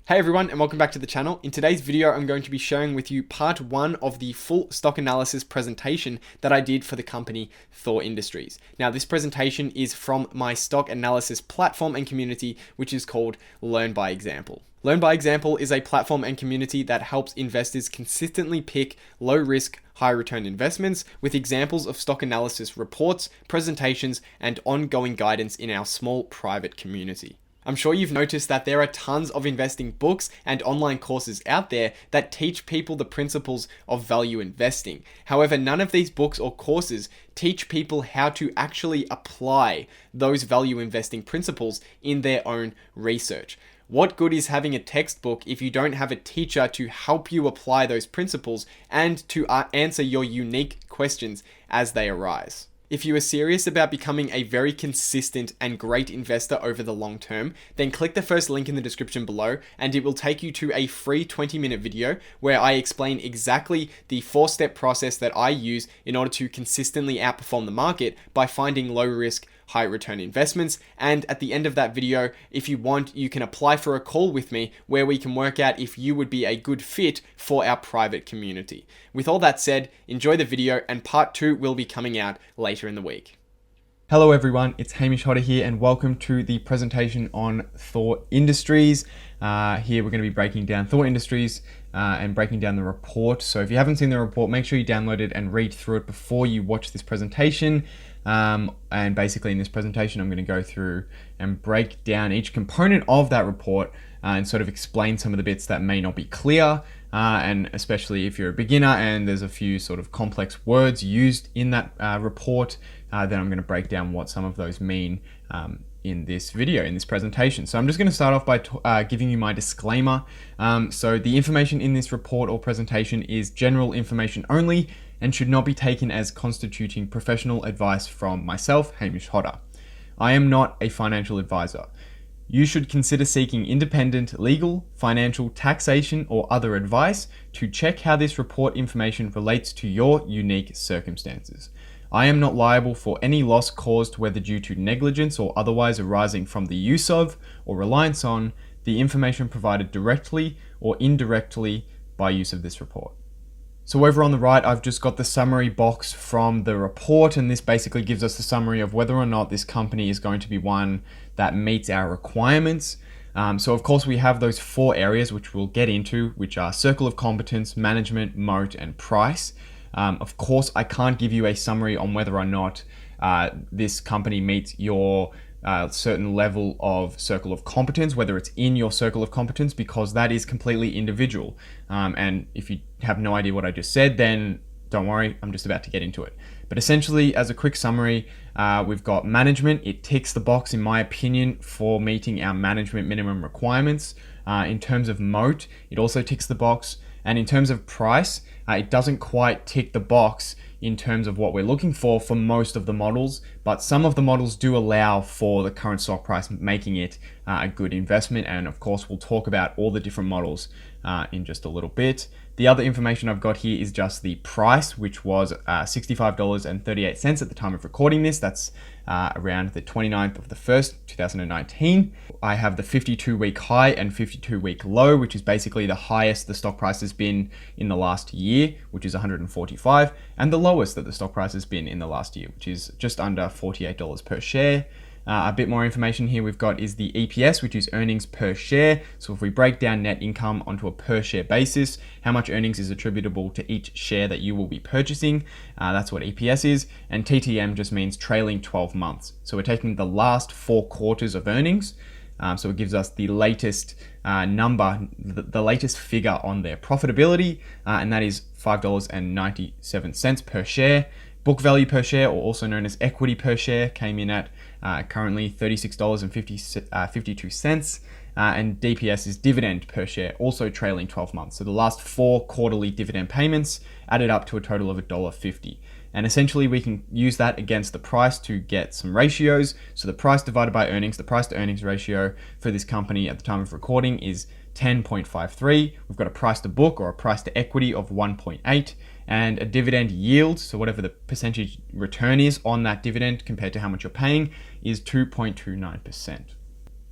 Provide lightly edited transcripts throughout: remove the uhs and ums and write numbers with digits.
Hey everyone, and welcome back to the channel. In today's video, I'm going to be sharing with you part one of the full stock analysis presentation that I did for the company Thor Industries. Now, this presentation is from my stock analysis platform and community, which is called Learn by Example. Learn by Example is a platform and community that helps investors consistently pick low risk, high return investments with examples of stock analysis reports, presentations, and ongoing guidance in our small private community. I'm sure you've noticed that there are tons of investing books and online courses out there that teach people the principles of value investing. However, none of these books or courses teach people how to actually apply those value investing principles in their own research. What good is having a textbook if you don't have a teacher to help you apply those principles and to answer your unique questions as they arise? If you are serious about becoming a very consistent and great investor over the long term, then click the first link in the description below and it will take you to a free 20-minute video where I explain exactly the 4-step process that I use in order to consistently outperform the market by finding low risk, high return investments. And at the end of that video, if you want, you can apply for a call with me where we can work out if you would be a good fit for our private community. With all that said, enjoy the video, and part 2 will be coming out later in the week. Hello everyone, it's Hamish Hodder here and welcome to the presentation on Thor Industries. Here we're going to be breaking down Thor Industries and breaking down the report. So if you haven't seen the report, make sure you download it and read through it before you watch this presentation. And basically in this presentation, I'm going to go through and break down each component of that report and sort of explain some of the bits that may not be clear. And especially if you're a beginner and there's a few sort of complex words used in that report, then I'm going to break down what some of those mean in this video, in this presentation. So I'm just going to start off by giving you my disclaimer. So the information in this report or presentation is general information only and should not be taken as constituting professional advice from myself, Hamish Hodder. I am not a financial advisor. You should consider seeking independent legal, financial, taxation, or other advice to check how this report information relates to your unique circumstances. I am not liable for any loss caused, whether due to negligence or otherwise arising from the use of or reliance on the information provided directly or indirectly by use of this report. So over on the right, I've just got the summary box from the report, and this basically gives us the summary of whether or not this company is going to be one that meets our requirements. So of course we have those 4 areas which we'll get into, which are Circle of Competence, Management, Moat, and Price. Of course, I can't give you a summary on whether or not this company meets your certain level of Circle of Competence, whether it's in your Circle of Competence, because that is completely individual. And if you have no idea what I just said, then don't worry, I'm just about to get into it. But essentially, as a quick summary, we've got management. It ticks the box, in my opinion, for meeting our management minimum requirements. In terms of Moat, it also ticks the box. And in terms of price, it doesn't quite tick the box in terms of what we're looking for most of the models, but some of the models do allow for the current stock price, making it a good investment. And of course, we'll talk about all the different models in just a little bit. The other information I've got here is just the price, which was $65.38 at the time of recording this. That's around the 29th of the 1st, 2019. I have the 52-week high and 52-week low, which is basically the highest the stock price has been in the last year, which is 145, and the lowest that the stock price has been in the last year, which is just under $48 per share. A bit more information here we've got is the EPS, which is earnings per share. So if we break down net income onto a per share basis, how much earnings is attributable to each share that you will be purchasing, that's what EPS is. And TTM just means trailing 12 months. So we're taking the last 4 quarters of earnings. So it gives us the latest number, the latest figure on their profitability, and that is $5.97 per share. Book value per share, or also known as equity per share, came in at currently $36.52. And DPS is dividend per share, also trailing 12 months. So the last 4 quarterly dividend payments added up to a total of $1.50. And essentially we can use that against the price to get some ratios. So the price divided by earnings, the price to earnings ratio for this company at the time of recording is 10.53. We've got a price to book, or a price to equity, of 1.8, and a dividend yield, so whatever the percentage return is on that dividend compared to how much you're paying, is 2.29%.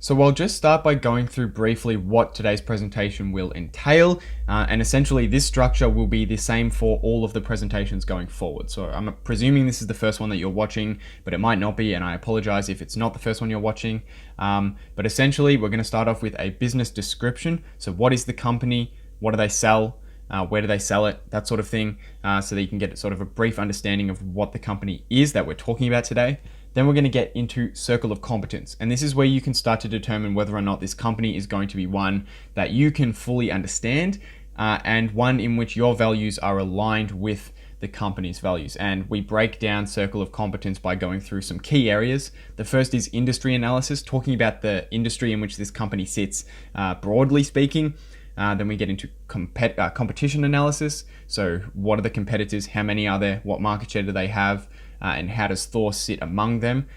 So I'll just start by going through briefly what today's presentation will entail, and essentially this structure will be the same for all of the presentations going forward. So I'm presuming this is the first one that you're watching, but it might not be, and I apologize if it's not the first one you're watching. But essentially we're going to start off with a business description. So what is the company? What do they sell? Where do they sell it? That sort of thing, so that you can get sort of a brief understanding of what the company is that we're talking about today. Then we're going to get into Circle of Competence. And this is where you can start to determine whether or not this company is going to be one that you can fully understand, and one in which your values are aligned with the company's values. And we break down Circle of Competence by going through some key areas. The first is industry analysis, talking about the industry in which this company sits, broadly speaking. Then we get into competition analysis. So what are the competitors? How many are there? What market share do they have? And how does Thor sit among them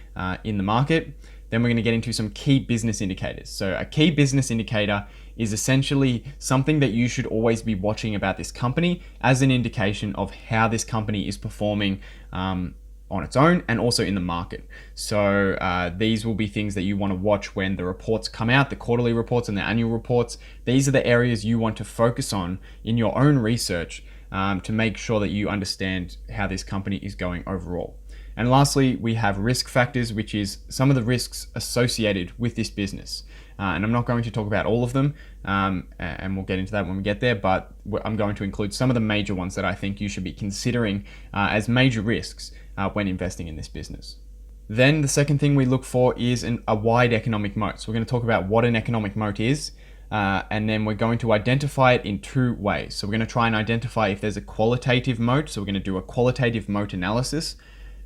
in the market? Then we're going to get into some key business indicators. So a key business indicator is essentially something that you should always be watching about this company as an indication of how this company is performing on its own and also in the market. So these will be things that you want to watch when the reports come out, the quarterly reports and the annual reports. These are the areas you want to focus on in your own research to make sure that you understand how this company is going overall. And lastly, we have risk factors, which is some of the risks associated with this business. And I'm not going to talk about all of them, and we'll get into that when we get there, but I'm going to include some of the major ones that I think you should be considering as major risks when investing in this business. Then the second thing we look for is a wide economic moat. So we're going to talk about what an economic moat is, and then we're going to identify it in two ways. So we're going to try and identify if there's a qualitative moat. So we're going to do a qualitative moat analysis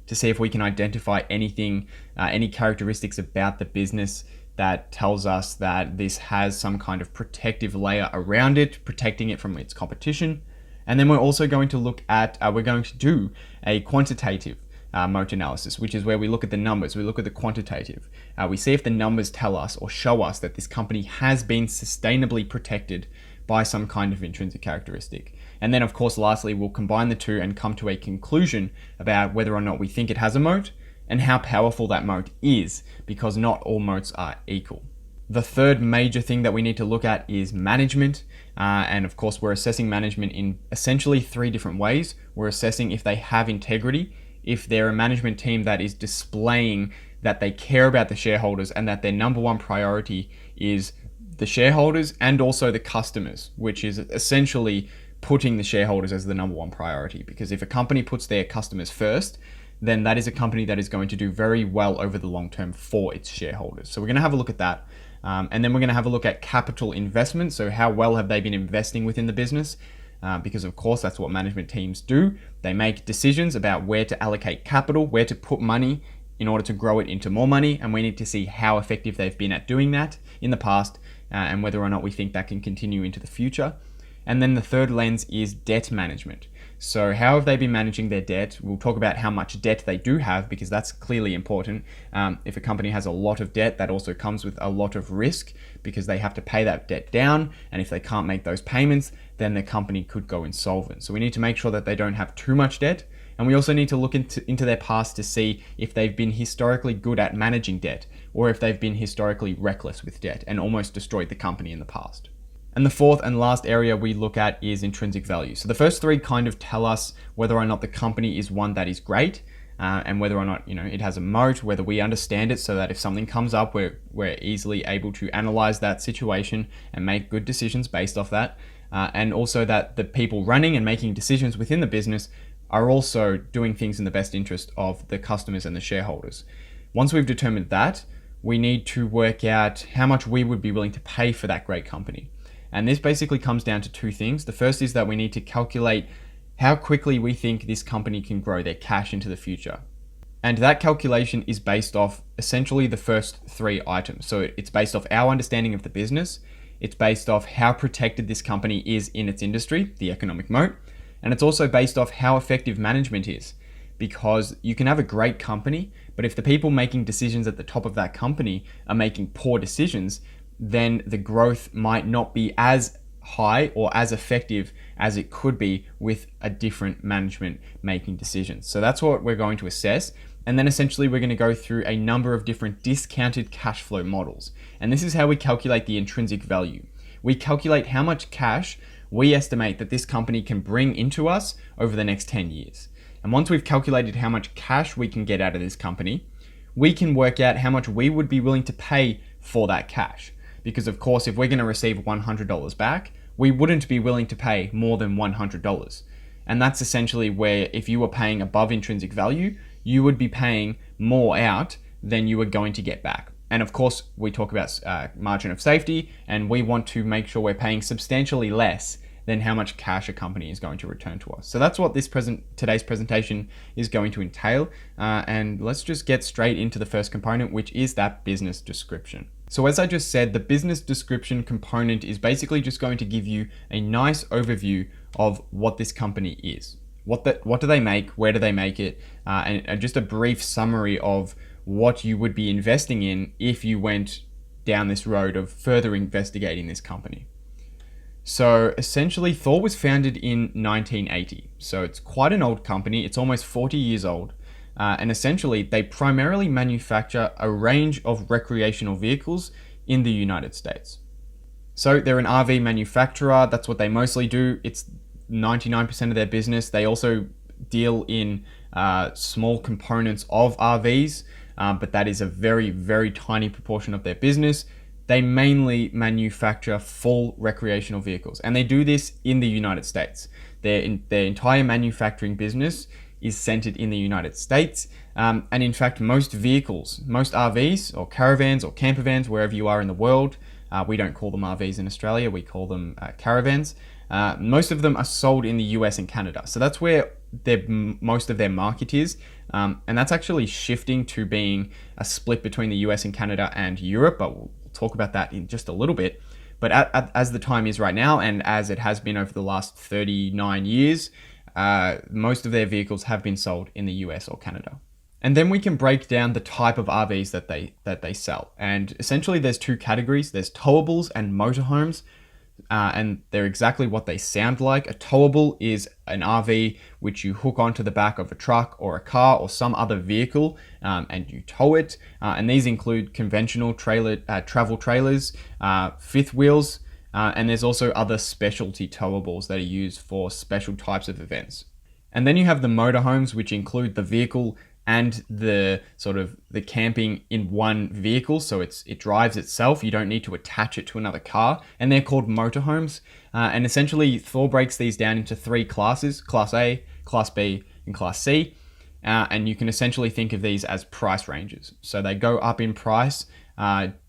to see if we can identify anything, any characteristics about the business that tells us that this has some kind of protective layer around it, protecting it from its competition. And then we're also going to look at, we're going to do a quantitative moat analysis, which is where we look at the numbers, we look at the quantitative. We see if the numbers tell us or show us that this company has been sustainably protected by some kind of intrinsic characteristic. And then of course, lastly, we'll combine the two and come to a conclusion about whether or not we think it has a moat and how powerful that moat is, because not all moats are equal. The third major thing that we need to look at is management. And of course, we're assessing management in essentially three different ways. We're assessing if they have integrity, if they're a management team that is displaying that they care about the shareholders and that their number one priority is the shareholders and also the customers, which is essentially putting the shareholders as the number one priority. Because if a company puts their customers first, then that is a company that is going to do very well over the long term for its shareholders. So we're going to have a look at that. And then we're going to have a look at capital investment. So how well have they been investing within the business? Because of course, that's what management teams do. They make decisions about where to allocate capital, where to put money in order to grow it into more money. And we need to see how effective they've been at doing that in the past, and whether or not we think that can continue into the future. And then the third lens is debt management. So how have they been managing their debt? We'll talk about how much debt they do have, because that's clearly important. If a company has a lot of debt, that also comes with a lot of risk, because they have to pay that debt down. And if they can't make those payments, then the company could go insolvent. So we need to make sure that they don't have too much debt. And we also need to look into their past to see if they've been historically good at managing debt, or if they've been historically reckless with debt and almost destroyed the company in the past. And the fourth and last area we look at is intrinsic value. So the first three kind of tell us whether or not the company is one that is great, and whether or not it has a moat, whether we understand it so that if something comes up, we're easily able to analyze that situation and make good decisions based off that. And also that the people running and making decisions within the business are also doing things in the best interest of the customers and the shareholders. Once we've determined that, we need to work out how much we would be willing to pay for that great company. And this basically comes down to two things. The first is that we need to calculate how quickly we think this company can grow their cash into the future. And that calculation is based off essentially the first three items. So it's based off our understanding of the business. It's based off how protected this company is in its industry, the economic moat. And it's also based off how effective management is. Because you can have a great company, but if the people making decisions at the top of that company are making poor decisions, then the growth might not be as high or as effective as it could be with a different management making decisions. So that's what we're going to assess. And then essentially we're going to go through a number of different discounted cash flow models. And this is how we calculate the intrinsic value. We calculate how much cash we estimate that this company can bring into us over the next 10 years. And once we've calculated how much cash we can get out of this company, we can work out how much we would be willing to pay for that cash. Because of course, if we're going to receive $100 back, we wouldn't be willing to pay more than $100. And that's essentially where if you were paying above intrinsic value, you would be paying more out than you were going to get back. And of course, we talk about margin of safety, and we want to make sure we're paying substantially less than how much cash a company is going to return to us. So that's what today's presentation is going to entail. And let's just get straight into the first component, which is that business description. So as I just said, the business description component is basically just going to give you a nice overview of what this company is. What do they make? Where do they make it? And just a brief summary of what you would be investing in if you went down this road of further investigating this company. So essentially, Thor was founded in 1980. So it's quite an old company. It's almost 40 years old. And essentially, they primarily manufacture a range of recreational vehicles in the United States. So they're an RV manufacturer. That's what they mostly do. It's 99% of their business. They also deal in small components of RVs, but that is a very, very tiny proportion of their business. They mainly manufacture full recreational vehicles, and they do this in the United States. Their entire manufacturing business is centered in the United States. And in fact, most vehicles, most RVs or caravans or camper vans, wherever you are in the world, we don't call them RVs in Australia, we call them caravans. Most of them are sold in the US and Canada. So that's where most of their market is. And that's actually shifting to being a split between the US and Canada and Europe, but we'll talk about that in just a little bit. But as the time is right now, and as it has been over the last 39 years, most of their vehicles have been sold in the US or Canada. And then we can break down the type of RVs that they sell. And essentially there's two categories. There's towables and motorhomes. And they're exactly what they sound like. A towable is an RV which you hook onto the back of a truck or a car or some other vehicle, and you tow it. And these include conventional travel trailers, fifth wheels, and there's also other specialty towables that are used for special types of events. And then you have the motorhomes, which include the vehicle and the camping in one vehicle. So it drives itself. You don't need to attach it to another car. And they're called motorhomes. And essentially Thor breaks these down into three classes: Class A, Class B, and Class C. And you can essentially think of these as price ranges. So they go up in price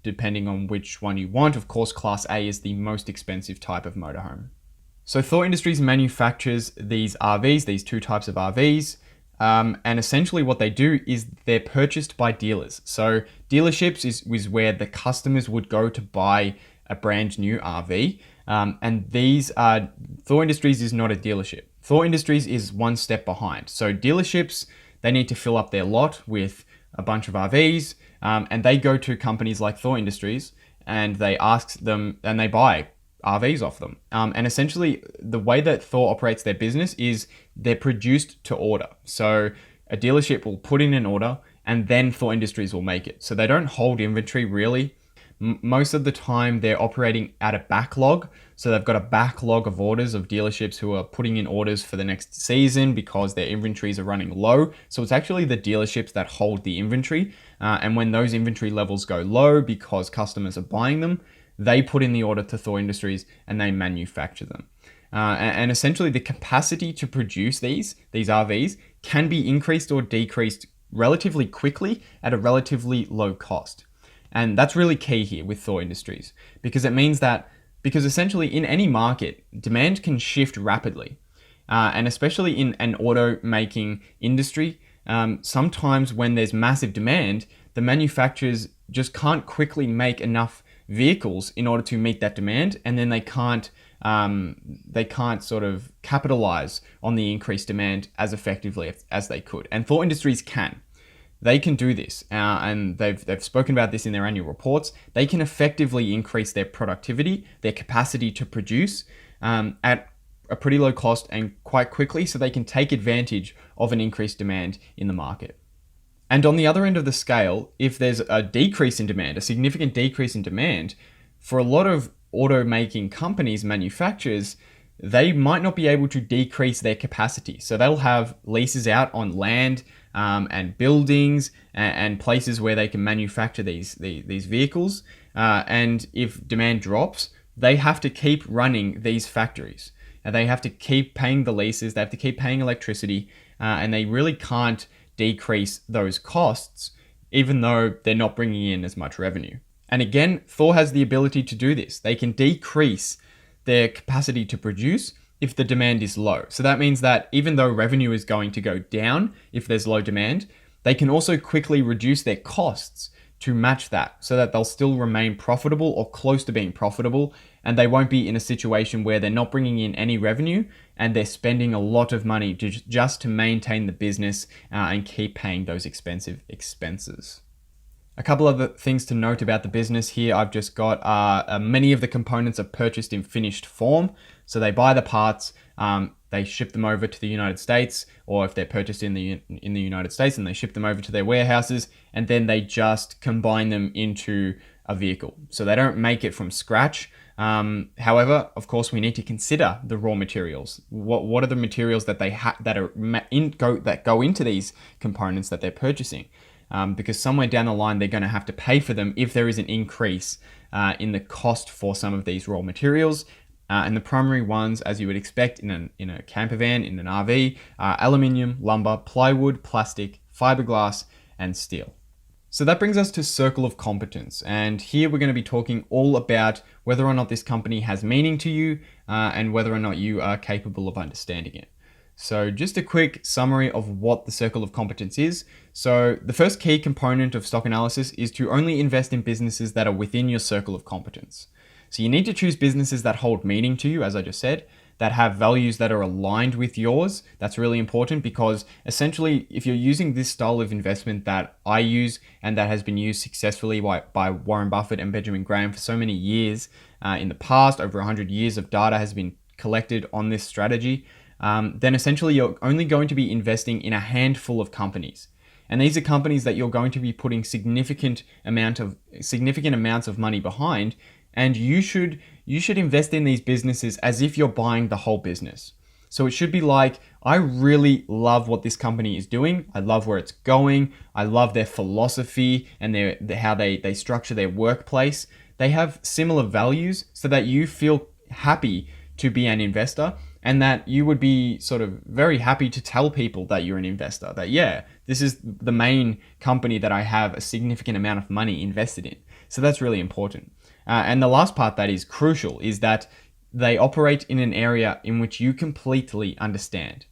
depending on which one you want. Of course, Class A is the most expensive type of motorhome. So Thor Industries manufactures these RVs, these two types of RVs. And essentially what they do is they're purchased by dealers. So dealerships is where the customers would go to buy a brand new RV. And Thor Industries is not a dealership. Thor Industries is one step behind. So dealerships, they need to fill up their lot with a bunch of RVs, and they go to companies like Thor Industries and they ask them, and they buy RVs off them. And essentially the way that Thor operates their business is they're produced to order. So a dealership will put in an order and then Thor Industries will make it. So they don't hold inventory really. Most of the time they're operating at a backlog. So they've got a backlog of orders of dealerships who are putting in orders for the next season because their inventories are running low. So it's actually the dealerships that hold the inventory. And when those inventory levels go low because customers are buying them, they put in the order to Thor Industries and they manufacture them. And essentially the capacity to produce these RVs can be increased or decreased relatively quickly at a relatively low cost. And that's really key here with Thor Industries, because it means that, because essentially in any market, demand can shift rapidly. And especially in an auto making industry, sometimes when there's massive demand, the manufacturers just can't quickly make enough vehicles in order to meet that demand, and then they can't sort of capitalize on the increased demand as effectively as they could. And Thor Industries can. They can do this, and they've spoken about this in their annual reports. They can effectively increase their productivity, their capacity to produce at a pretty low cost and quite quickly, so they can take advantage of an increased demand in the market. And on the other end of the scale, if there's a decrease in demand, a significant decrease in demand, for a lot of automaking companies, manufacturers, they might not be able to decrease their capacity. So they'll have leases out on land and buildings and places where they can manufacture these vehicles. And if demand drops, they have to keep running these factories. They have to keep paying the leases, they have to keep paying electricity, and they really can't decrease those costs, even though they're not bringing in as much revenue. And again, Thor has the ability to do this. They can decrease their capacity to produce if the demand is low. So that means that even though revenue is going to go down if there's low demand, they can also quickly reduce their costs to match that so that they'll still remain profitable or close to being profitable, and they won't be in a situation where they're not bringing in any revenue and they're spending a lot of money just to maintain the business and keep paying those expensive expenses. A couple other things to note about the business here I've just got many of the components are purchased in finished form. So they buy the parts, they ship them over to the United States, or if they're purchased in the United States, and they ship them over to their warehouses, and then they just combine them into a vehicle. So they don't make it from scratch. However, of course, we need to consider the raw materials. What are the materials that that go into these components that they're purchasing? Because somewhere down the line, they're going to have to pay for them if there is an increase in the cost for some of these raw materials. And the primary ones, as you would expect in a camper van, in an RV, are aluminium, lumber, plywood, plastic, fiberglass, and steel. So that brings us to Circle of Competence. And here we're going to be talking all about whether or not this company has meaning to you and whether or not you are capable of understanding it. So just a quick summary of what the Circle of Competence is. So the first key component of stock analysis is to only invest in businesses that are within your Circle of Competence. So you need to choose businesses that hold meaning to you, as I just said, that have values that are aligned with yours. That's really important because essentially, if you're using this style of investment that I use and that has been used successfully by Warren Buffett and Benjamin Graham for so many years in the past, over 100 years of data has been collected on this strategy, then essentially you're only going to be investing in a handful of companies. And these are companies that you're going to be putting significant amounts of money behind. And you should invest in these businesses as if you're buying the whole business. So it should be like, I really love what this company is doing. I love where it's going. I love their philosophy and how they structure their workplace. They have similar values so that you feel happy to be an investor, and that you would be sort of very happy to tell people that you're an investor, that yeah, this is the main company that I have a significant amount of money invested in. So that's really important. And the last part that is crucial is that they operate in an area in which you completely understand.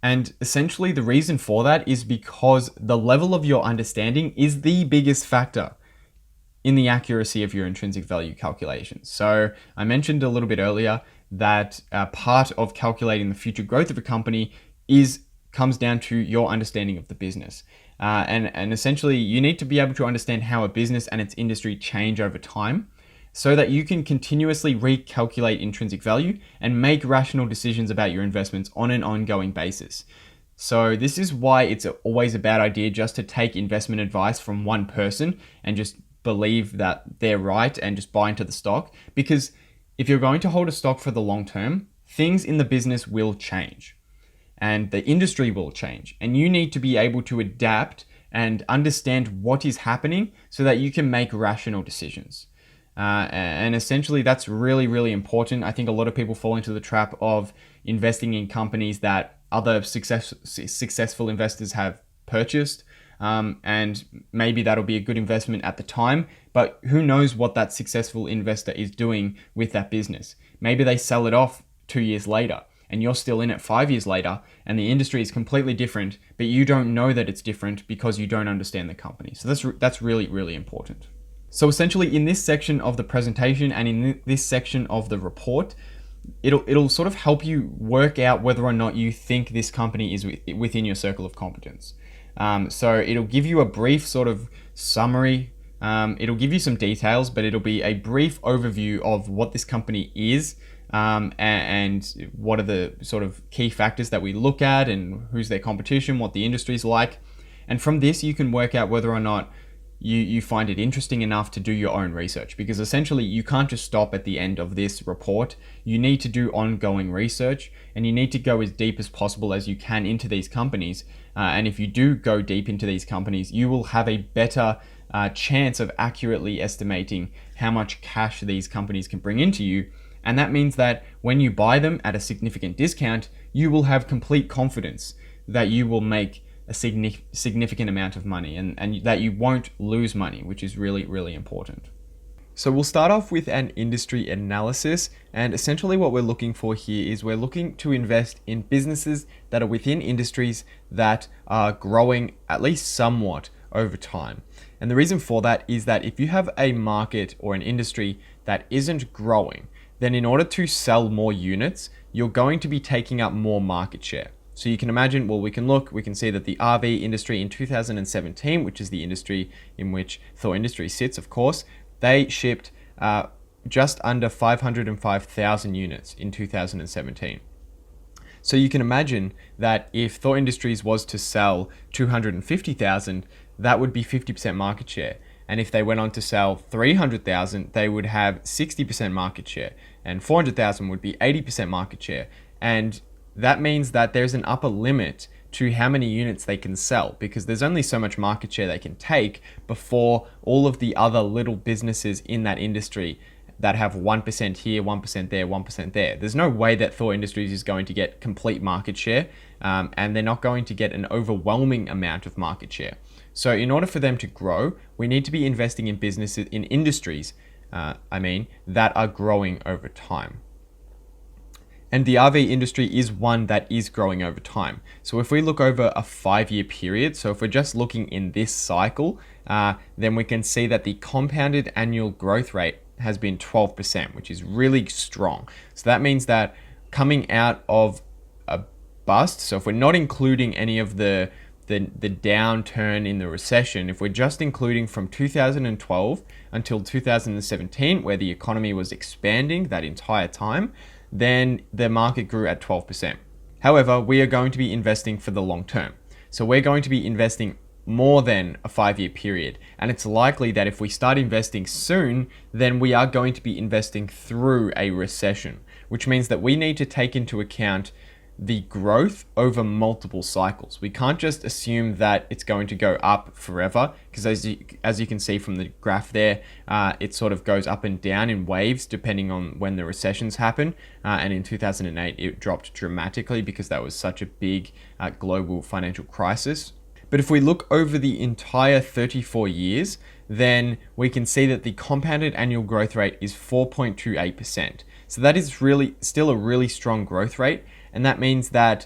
And essentially the reason for that is because the level of your understanding is the biggest factor in the accuracy of your intrinsic value calculations. So I mentioned a little bit earlier that part of calculating the future growth of a company comes down to your understanding of the business. And essentially you need to be able to understand how a business and its industry change over time so that you can continuously recalculate intrinsic value and make rational decisions about your investments on an ongoing basis. So this is why it's always a bad idea just to take investment advice from one person and just believe that they're right and just buy into the stock. Because if you're going to hold a stock for the long term, things in the business will change and the industry will change, and you need to be able to adapt and understand what is happening so that you can make rational decisions. And essentially that's really, really important. I think a lot of people fall into the trap of investing in companies that other successful investors have purchased. And maybe that'll be a good investment at the time, but who knows what that successful investor is doing with that business. Maybe they sell it off 2 years later and you're still in it 5 years later and the industry is completely different, but you don't know that it's different because you don't understand the company. So that's really, really important. So essentially in this section of the presentation and in this section of the report, it'll sort of help you work out whether or not you think this company is within your circle of competence. So it'll give you a brief sort of summary. It'll give you some details, but it'll be a brief overview of what this company is and what are the sort of key factors that we look at and who's their competition, what the industry is like. And from this, you can work out whether or not you find it interesting enough to do your own research, because essentially you can't just stop at the end of this report. You need to do ongoing research, and you need to go as deep as possible as you can into these companies. And if you do go deep into these companies, you will have a better chance of accurately estimating how much cash these companies can bring into you. And that means that when you buy them at a significant discount, you will have complete confidence that you will make a significant amount of money, and that you won't lose money, which is really, really important. So we'll start off with an industry analysis, and essentially what we're looking for here is we're looking to invest in businesses that are within industries that are growing at least somewhat over time. And the reason for that is that if you have a market or an industry that isn't growing, then in order to sell more units, you're going to be taking up more market share. So you can imagine, well, we can see that the RV industry in 2017, which is the industry in which Thor Industries sits, of course, they shipped just under 505,000 units in 2017. So you can imagine that if Thor Industries was to sell 250,000, that would be 50% market share. And if they went on to sell 300,000, they would have 60% market share. And 400,000 would be 80% market share. And that means that there's an upper limit to how many units they can sell, because there's only so much market share they can take before all of the other little businesses in that industry that have 1% here, 1% there, 1% there. There's no way that Thor Industries is going to get complete market share, and they're not going to get an overwhelming amount of market share. So in order for them to grow, we need to be investing in businesses, in industries, that are growing over time. And the RV industry is one that is growing over time. So if we look over a 5-year period, so if we're just looking in this cycle, then we can see that the compounded annual growth rate has been 12%, which is really strong. So that means that coming out of a bust, so if we're not including any of the downturn in the recession, if we're just including from 2012 until 2017, where the economy was expanding that entire time, then the market grew at 12%. However, we are going to be investing for the long term. So we're going to be investing more than a 5-year period. And it's likely that if we start investing soon, then we are going to be investing through a recession, which means that we need to take into account the growth over multiple cycles. We can't just assume that it's going to go up forever, because as you can see from the graph there, it sort of goes up and down in waves depending on when the recessions happen. And in 2008, it dropped dramatically because that was such a big global financial crisis. But if we look over the entire 34 years, then we can see that the compounded annual growth rate is 4.28%. So that is really still a really strong growth rate. And that means that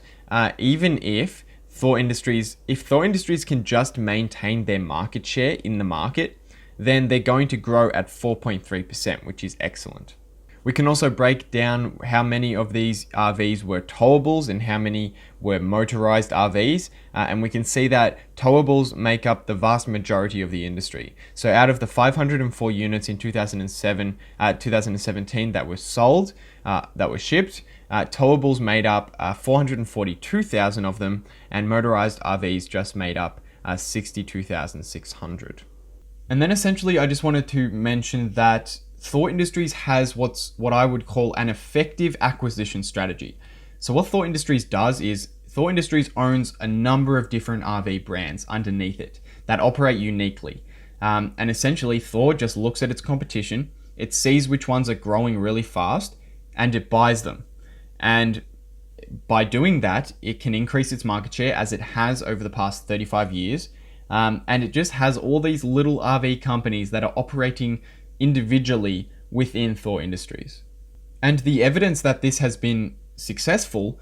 even if Thor Industries can just maintain their market share in the market, then they're going to grow at 4.3%, which is excellent. We can also break down how many of these RVs were towables and how many were motorized RVs. And we can see that towables make up the vast majority of the industry. So out of the 504 units in 2017 that were sold, that were shipped, towables made up 442,000 of them, and motorized RVs just made up 62,600. And then essentially I just wanted to mention that Thor Industries has what I would call an effective acquisition strategy. So what Thor Industries does is Thor Industries owns a number of different RV brands underneath it that operate uniquely. And essentially Thor just looks at its competition, it sees which ones are growing really fast, and it buys them. And by doing that, it can increase its market share as it has over the past 35 years. And it just has all these little RV companies that are operating individually within Thor Industries. And the evidence that this has been successful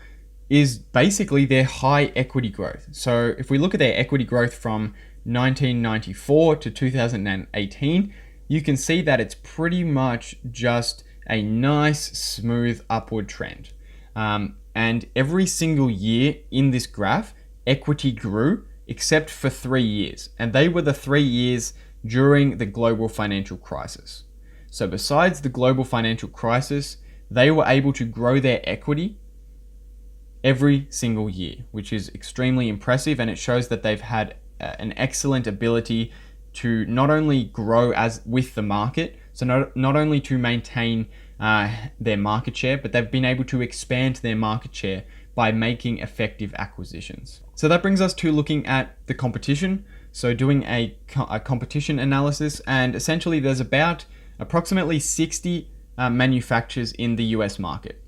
is basically their high equity growth. So if we look at their equity growth from 1994 to 2018, you can see that it's pretty much just a nice smooth upward trend. And every single year in this graph, equity grew except for 3 years. And they were the 3 years during the global financial crisis. So besides the global financial crisis, they were able to grow their equity every single year, which is extremely impressive, and it shows that they've had an excellent ability to not only grow as with the market, so not only to maintain their market share, but they've been able to expand their market share by making effective acquisitions. So that brings us to looking at the competition. So doing a competition analysis, and essentially there's about approximately 60 manufacturers in the US market.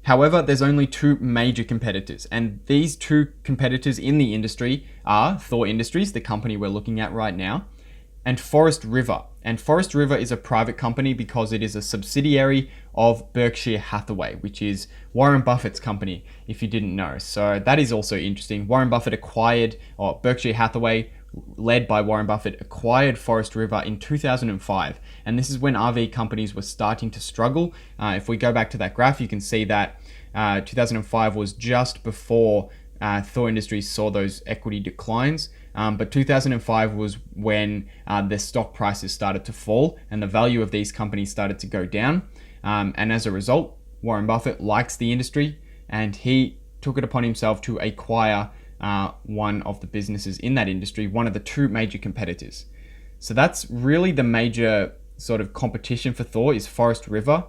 However, there's only two major competitors, and these two competitors in the industry are Thor Industries, the company we're looking at right now, and Forest River. And Forest River is a private company because it is a subsidiary of Berkshire Hathaway, which is Warren Buffett's company, if you didn't know. So that is also interesting. Warren Buffett acquired, or Berkshire Hathaway, led by Warren Buffett, acquired Forest River in 2005. And this is when RV companies were starting to struggle. If we go back to that graph, you can see that 2005 was just before Thor Industries saw those equity declines. But 2005 was when their stock prices started to fall and the value of these companies started to go down. And as a result, Warren Buffett likes the industry and he took it upon himself to acquire one of the businesses in that industry, one of the two major competitors. So that's really the major sort of competition for Thor is Forest River,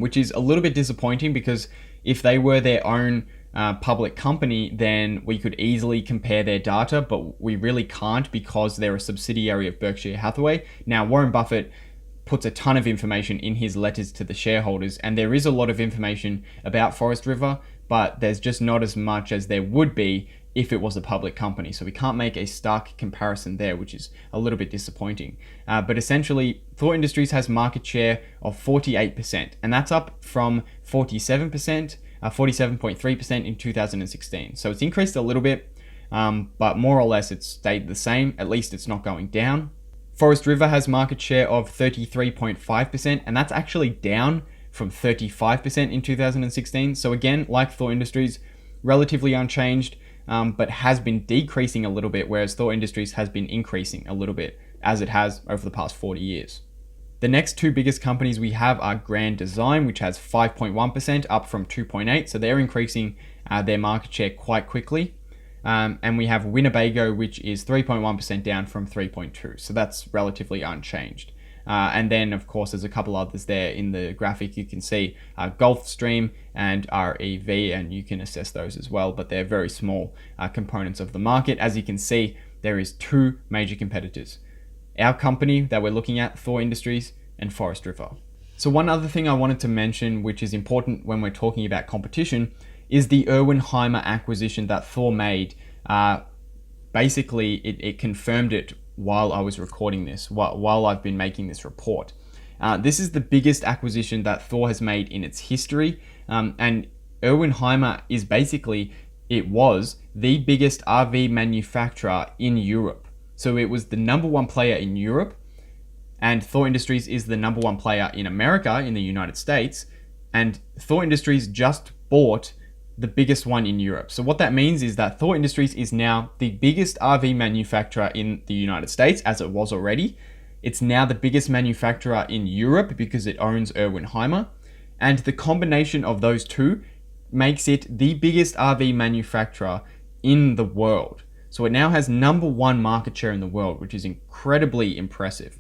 which is a little bit disappointing because if they were their own public company, then we could easily compare their data, but we really can't because they're a subsidiary of Berkshire Hathaway. Now, Warren Buffett puts a ton of information in his letters to the shareholders, and there is a lot of information about Forest River, but there's just not as much as there would be if it was a public company. So we can't make a stark comparison there, which is a little bit disappointing. But essentially, Thor Industries has market share of 48%, and that's up from 47.3% in 2016. So it's increased a little bit, but more or less it's stayed the same. At least it's not going down. Forest River has market share of 33.5%, and that's actually down from 35% in 2016. So again, like Thor Industries, relatively unchanged, but has been decreasing a little bit, whereas Thor Industries has been increasing a little bit, as it has over the past 40 years. The next two biggest companies we have are Grand Design, which has 5.1%, up from 2.8%. So they're increasing their market share quite quickly. And we have Winnebago, which is 3.1% down from 3.2%. So that's relatively unchanged. And then, of course, there's a couple others there in the graphic. You can see Gulfstream and REV, and you can assess those as well, but they're very small components of the market. As you can see, there is two major competitors. Our company that we're looking at, Thor Industries, and Forest River. So one other thing I wanted to mention, which is important when we're talking about competition, is the Erwin-Hymer acquisition that Thor made. Basically, it confirmed it while I was recording this, while I've been making this report. This is the biggest acquisition that Thor has made in its history, and Erwin-Hymer is basically, it was the biggest RV manufacturer in Europe. So it was the number one player in Europe, and Thor Industries is the number one player in America, in the United States, and Thor Industries just bought the biggest one in Europe. So what that means is that Thor Industries is now the biggest RV manufacturer in the United States, as it was already. It's now the biggest manufacturer in Europe because it owns Erwin-Hymer. And the combination of those two makes it the biggest RV manufacturer in the world. So it now has number one market share in the world, which is incredibly impressive.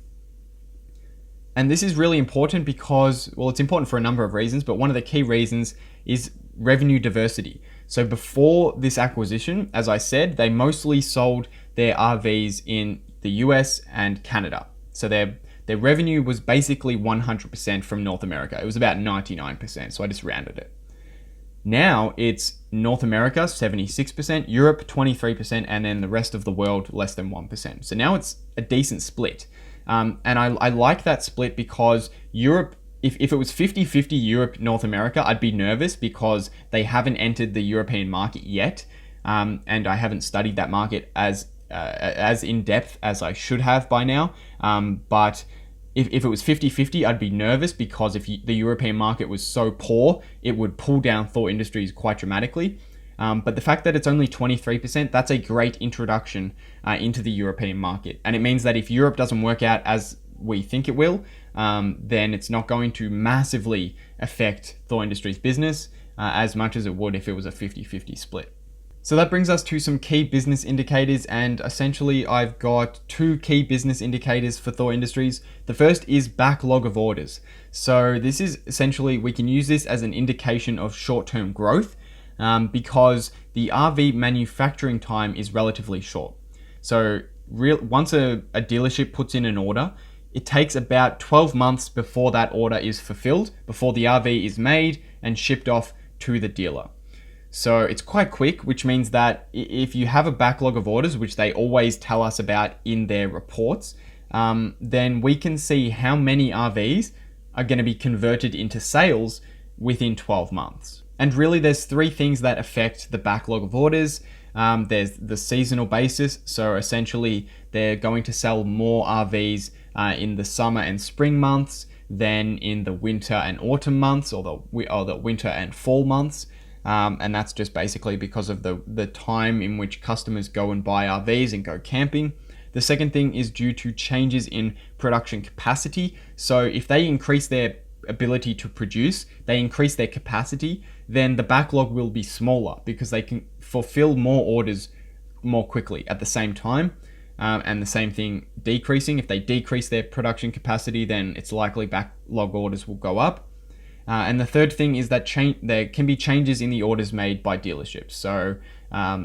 And this is really important because, well, it's important for a number of reasons, but one of the key reasons is revenue diversity. So before this acquisition, as I said, they mostly sold their RVs in the US and Canada. So their revenue was basically 100% from North America. It was about 99%, so I just rounded it. Now it's North America, 76%, Europe, 23%, and then the rest of the world, less than 1%. So now it's a decent split. And I like that split because Europe, if it was 50-50 Europe, North America, I'd be nervous because they haven't entered the European market yet. And I haven't studied that market as in depth as I should have by now. But if it was 50-50, I'd be nervous because if the European market was so poor, it would pull down Thor Industries quite dramatically. But the fact that it's only 23%, that's a great introduction into the European market. And it means that if Europe doesn't work out as we think it will, then it's not going to massively affect Thor Industries' business as much as it would if it was a 50-50 split. So that brings us to some key business indicators, and essentially I've got two key business indicators for Thor Industries. The first is backlog of orders. So this is essentially, we can use this as an indication of short-term growth because the RV manufacturing time is relatively short. So once a dealership puts in an order, it takes about 12 months before that order is fulfilled, before the RV is made and shipped off to the dealer. So it's quite quick, which means that if you have a backlog of orders, which they always tell us about in their reports, then we can see how many RVs are going to be converted into sales within 12 months. And really there's three things that affect the backlog of orders. There's the seasonal basis. So essentially they're going to sell more RVs in the summer and spring months than in the winter and autumn months, or the winter and fall months. And that's just basically because of the time in which customers go and buy RVs and go camping. The second thing is due to changes in production capacity. So if they increase their ability to produce, they increase their capacity, then the backlog will be smaller because they can fulfill more orders more quickly at the same time. And the same thing decreasing. If they decrease their production capacity, then it's likely backlog orders will go up. And the third thing is that there can be changes in the orders made by dealerships. So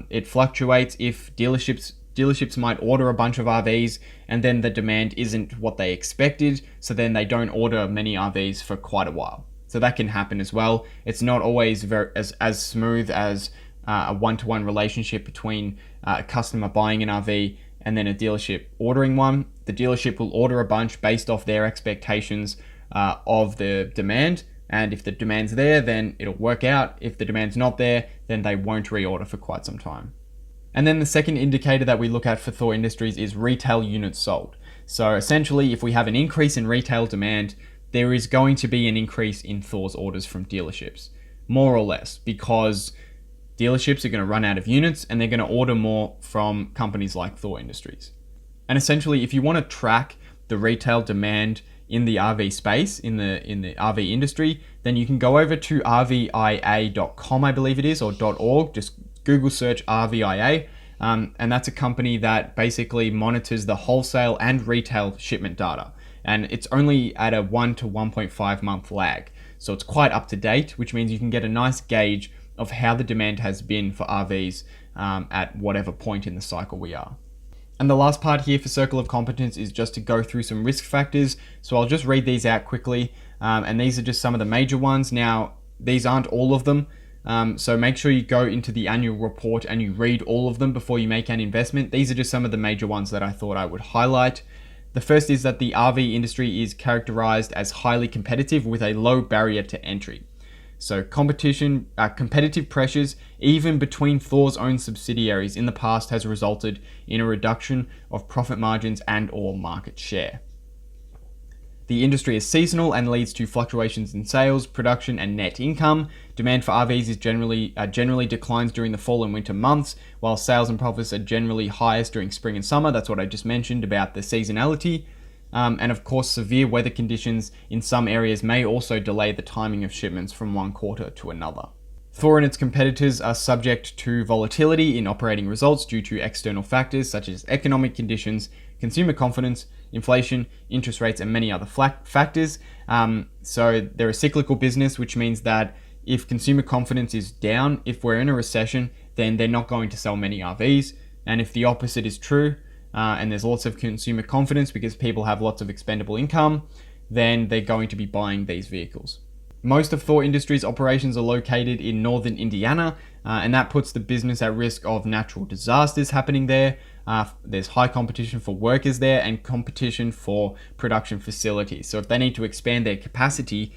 it fluctuates. If dealerships might order a bunch of RVs and then the demand isn't what they expected, so then they don't order many RVs for quite a while. So that can happen as well. It's not always as smooth as a one-to-one relationship between a customer buying an RV and then a dealership ordering one. The dealership will order a bunch based off their expectations of the demand. And if the demand's there, then it'll work out. If the demand's not there, then they won't reorder for quite some time. And then the second indicator that we look at for Thor Industries is retail units sold. So essentially, if we have an increase in retail demand, there is going to be an increase in Thor's orders from dealerships, more or less, because dealerships are going to run out of units and they're going to order more from companies like Thor Industries. And essentially, if you want to track the retail demand in the RV space, in the RV industry, then you can go over to rvia.com, I believe it is, or .org. Just Google search RVIA, and that's a company that basically monitors the wholesale and retail shipment data. And it's only at a 1 to 1.5 month lag. So it's quite up to date, which means you can get a nice gauge of how the demand has been for RVs at whatever point in the cycle we are. And the last part here for Circle of Competence is just to go through some risk factors. So I'll just read these out quickly. And these are just some of the major ones. Now, these aren't all of them. So make sure you go into the annual report and you read all of them before you make an investment. These are just some of the major ones that I thought I would highlight. The first is that the RV industry is characterized as highly competitive with a low barrier to entry. So competitive pressures, even between Thor's own subsidiaries in the past, has resulted in a reduction of profit margins and or market share. The industry is seasonal and leads to fluctuations in sales, production, and net income. Demand for RVs is generally declines during the fall and winter months, while sales and profits are generally highest during spring and summer. That's what I just mentioned about the seasonality. And of course, severe weather conditions in some areas may also delay the timing of shipments from one quarter to another. Thor and its competitors are subject to volatility in operating results due to external factors such as economic conditions, consumer confidence, inflation, interest rates, and many other factors. So they're a cyclical business, which means that if consumer confidence is down, if we're in a recession, then they're not going to sell many RVs. And if the opposite is true, and there's lots of consumer confidence because people have lots of expendable income, then they're going to be buying these vehicles. Most of Thor Industries' operations are located in northern Indiana, and that puts the business at risk of natural disasters happening there. There's high competition for workers there and competition for production facilities. So if they need to expand their capacity,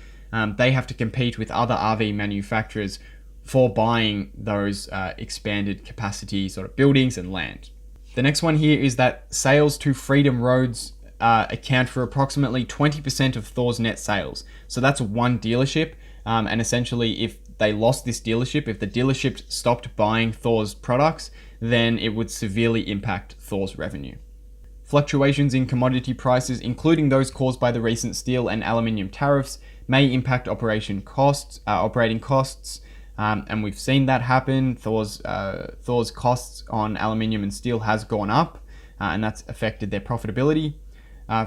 they have to compete with other RV manufacturers for buying those expanded capacity sort of buildings and land. The next one here is that sales to Freedom Roads account for approximately 20% of Thor's net sales. So that's one dealership. And essentially, if they lost this dealership, if the dealership stopped buying Thor's products, then it would severely impact Thor's revenue. Fluctuations in commodity prices, including those caused by the recent steel and aluminium tariffs, may impact operating costs. And we've seen that happen. Thor's costs on aluminium and steel has gone up, and that's affected their profitability.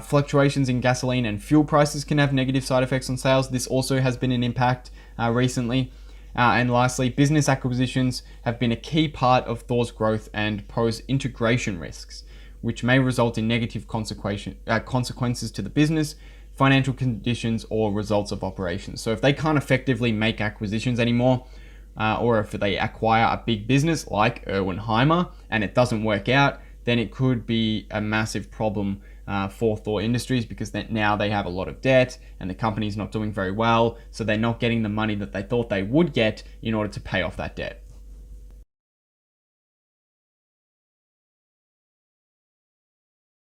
Fluctuations in gasoline and fuel prices can have negative side effects on sales. This also has been an impact recently. And lastly, business acquisitions have been a key part of Thor's growth and pose integration risks, which may result in negative consequences to the business, financial conditions, or results of operations. So if they can't effectively make acquisitions anymore, or if they acquire a big business like Erwin-Heimer and it doesn't work out, then it could be a massive problem for Thor Industries, because now they have a lot of debt and the company's not doing very well, so they're not getting the money that they thought they would get in order to pay off that debt.